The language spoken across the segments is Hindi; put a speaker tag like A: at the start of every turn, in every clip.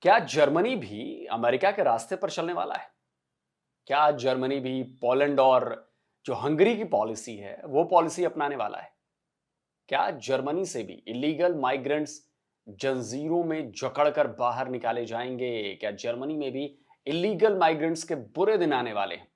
A: क्या जर्मनी भी अमेरिका के रास्ते पर चलने वाला है? क्या जर्मनी भी पोलैंड और जो हंगरी की पॉलिसी है, वो पॉलिसी अपनाने वाला है? क्या जर्मनी से भी इलीगल माइग्रेंट्स जंजीरों में जकड़कर बाहर निकाले जाएंगे? क्या जर्मनी में भी इलीगल माइग्रेंट्स के बुरे दिन आने वाले हैं?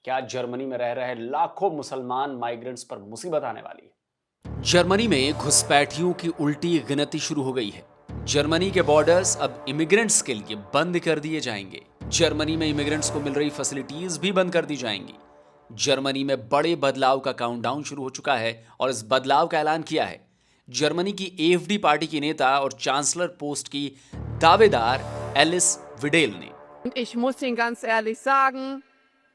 A: क्या जर्मनी में रह रहे लाखों मुसलमान माइग्रेंट्स पर मुसीबत आने वाली है?
B: जर्मनी में घुसपैठियों की उल्टी गिनती शुरू हो गई है। जर्मनी के बॉर्डर्स अब इमिग्रेंट्स के लिए बंद कर दिए जाएंगे। जर्मनी में इमिग्रेंट्स को मिल रही फैसिलिटीज भी बंद कर दी जाएंगी। जर्मनी में बड़े बदलाव का काउंटडाउन शुरू हो चुका है और इस बदलाव का ऐलान किया है जर्मनी की एएफडी पार्टी की नेता और चांसलर पोस्ट की दावेदार एलिस विडेल ने।
C: Und ich muss Ihnen ganz ehrlich sagen,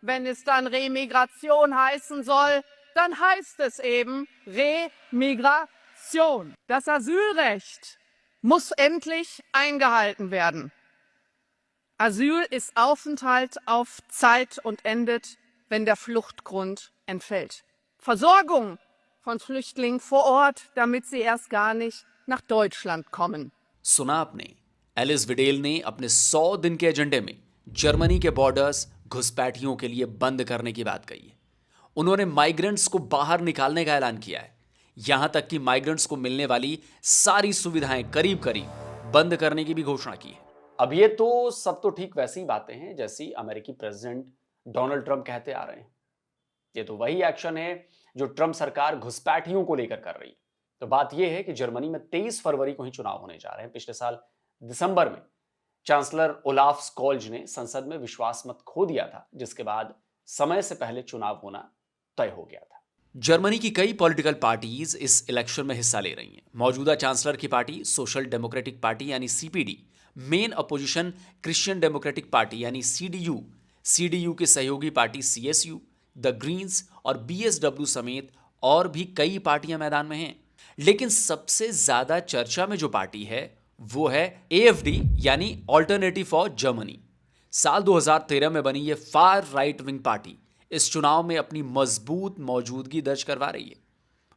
C: wenn es dann Remigration heißen soll, dann heißt es eben Remigration. Das Asylrecht muss endlich eingehalten werden. Asyl ist Aufenthalt auf Zeit und endet, wenn der Fluchtgrund entfällt. Versorgung von Flüchtlingen vor Ort, damit sie erst gar nicht nach Deutschland kommen.
B: सुना आपने, एलिस विडेल ने अपने 100 दिन के एजेंडे में जर्मनी के बॉर्डर्स घुसपैठियों के लिए बंद करने की बात कही है। उन्होंने माइग्रेंट्स को बाहर निकालने का ऐलान किया है। यहां तक कि माइग्रेंट्स को मिलने वाली सारी सुविधाएं करीब करीब बंद करने की भी घोषणा की है।
A: अब ये तो सब तो ठीक वैसी बातें हैं जैसी अमेरिकी प्रेसिडेंट डोनाल्ड ट्रंप कहते आ रहे हैं। ये तो वही एक्शन है जो ट्रंप सरकार घुसपैठियों को लेकर कर रही है। तो बात यह है कि जर्मनी में 23 फरवरी को ही चुनाव होने जा रहे हैं। पिछले साल दिसंबर में चांसलर ओलाफ स्कॉल्ज ने संसद में विश्वास मत खो दिया था, जिसके बाद समय से पहले चुनाव होना तय हो गया था।
B: जर्मनी की कई पॉलिटिकल पार्टीज इस इलेक्शन में हिस्सा ले रही हैं। मौजूदा चांसलर की पार्टी सोशल डेमोक्रेटिक पार्टी यानी CPD, main opposition Christian democratic party यानी सीडीयू, सीडीयू की सहयोगी पार्टी सीएसयू, द ग्रीन्स और बीएसडब्ल्यू समेत और भी कई पार्टियां मैदान में हैं। लेकिन सबसे ज्यादा चर्चा में जो पार्टी है वो है एएफडी यानी ऑल्टरनेटिव फॉर जर्मनी। साल 2013 में बनी ये फार राइट विंग पार्टी इस चुनाव में अपनी मजबूत मौजूदगी दर्ज करवा रही है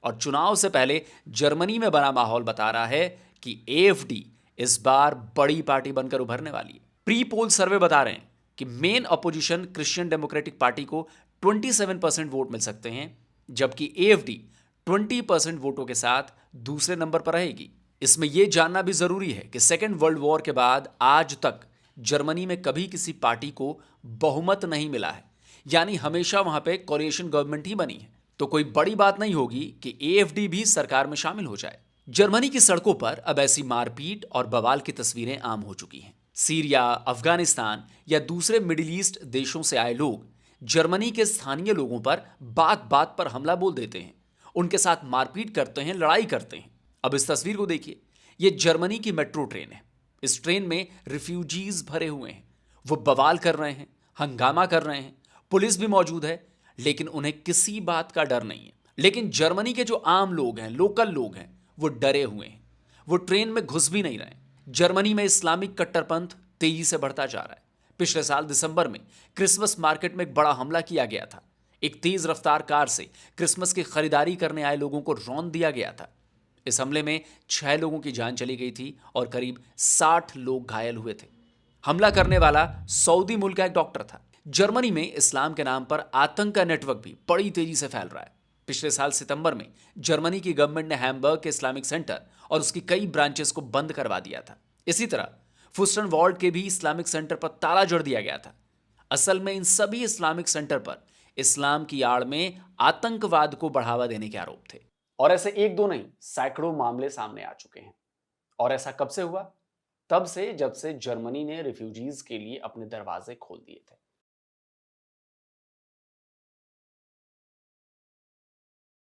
B: और चुनाव से पहले जर्मनी में बना माहौल बता रहा है कि एएफडी इस बार बड़ी पार्टी बनकर उभरने वाली है। प्री पोल सर्वे बता रहे हैं कि main opposition Christian democratic party को 27% वोट मिल सकते हैं, जबकि एएफडी 20% वोटों के साथ दूसरे नंबर पर रहेगी। इसमें यह जानना भी जरूरी है कि सेकेंड वर्ल्ड वॉर के बाद आज तक जर्मनी में कभी किसी पार्टी को बहुमत नहीं मिला है, यानी हमेशा वहां पे कोलिशन गवर्नमेंट ही बनी है। तो कोई बड़ी बात नहीं होगी कि एएफडी भी सरकार में शामिल हो जाए। जर्मनी की सड़कों पर अब ऐसी मारपीट और बवाल की तस्वीरें आम हो चुकी हैं। सीरिया, अफगानिस्तान या दूसरे मिडिल ईस्ट देशों से आए लोग जर्मनी के स्थानीय लोगों पर बात बात पर हमला बोल देते हैं, उनके साथ मारपीट करते हैं, लड़ाई करते हैं। अब इस तस्वीर को देखिए, यह जर्मनी की मेट्रो ट्रेन है। इस ट्रेन में रिफ्यूजीज भरे हुए हैं, वो बवाल कर रहे हैं, हंगामा कर रहे हैं, पुलिस भी मौजूद है, लेकिन उन्हें किसी बात का डर नहीं है। लेकिन जर्मनी के जो आम लोग हैं, लोकल लोग हैं, वो डरे हुए हैं, वो ट्रेन में घुस भी नहीं रहे। जर्मनी में इस्लामिक कट्टरपंथ तेजी से बढ़ता जा रहा है। पिछले साल दिसंबर में क्रिसमस मार्केट में एक बड़ा हमला किया गया था। एक तेज रफ्तार कार से क्रिसमस की खरीदारी करने आए लोगों को रौंद दिया गया था। इस हमले में 6 लोगों की जान चली गई थी और करीब 60 लोग घायल हुए थे। हमला करने वाला सऊदी मुल्क का एक डॉक्टर था। जर्मनी में इस्लाम के नाम पर आतंक का नेटवर्क भी बड़ी तेजी से फैल रहा है। पिछले साल सितंबर में जर्मनी की गवर्नमेंट ने हैम्बर्ग के इस्लामिक सेंटर और उसकी कई ब्रांचेस को बंद करवा दिया था। इसी तरह फुस्टनवाल्ड के भी इस्लामिक सेंटर पर ताला जड़ दिया गया था। असल में इन सभी इस्लामिक सेंटर पर इस्लाम की आड़ में आतंकवाद को बढ़ावा देने के आरोप थे।
A: और ऐसे एक दो नहीं, सैकड़ों मामले सामने आ चुके हैं। और ऐसा कब से हुआ? तब से जब से जर्मनी ने रिफ्यूजीज के लिए अपने दरवाजे खोल दिए थे।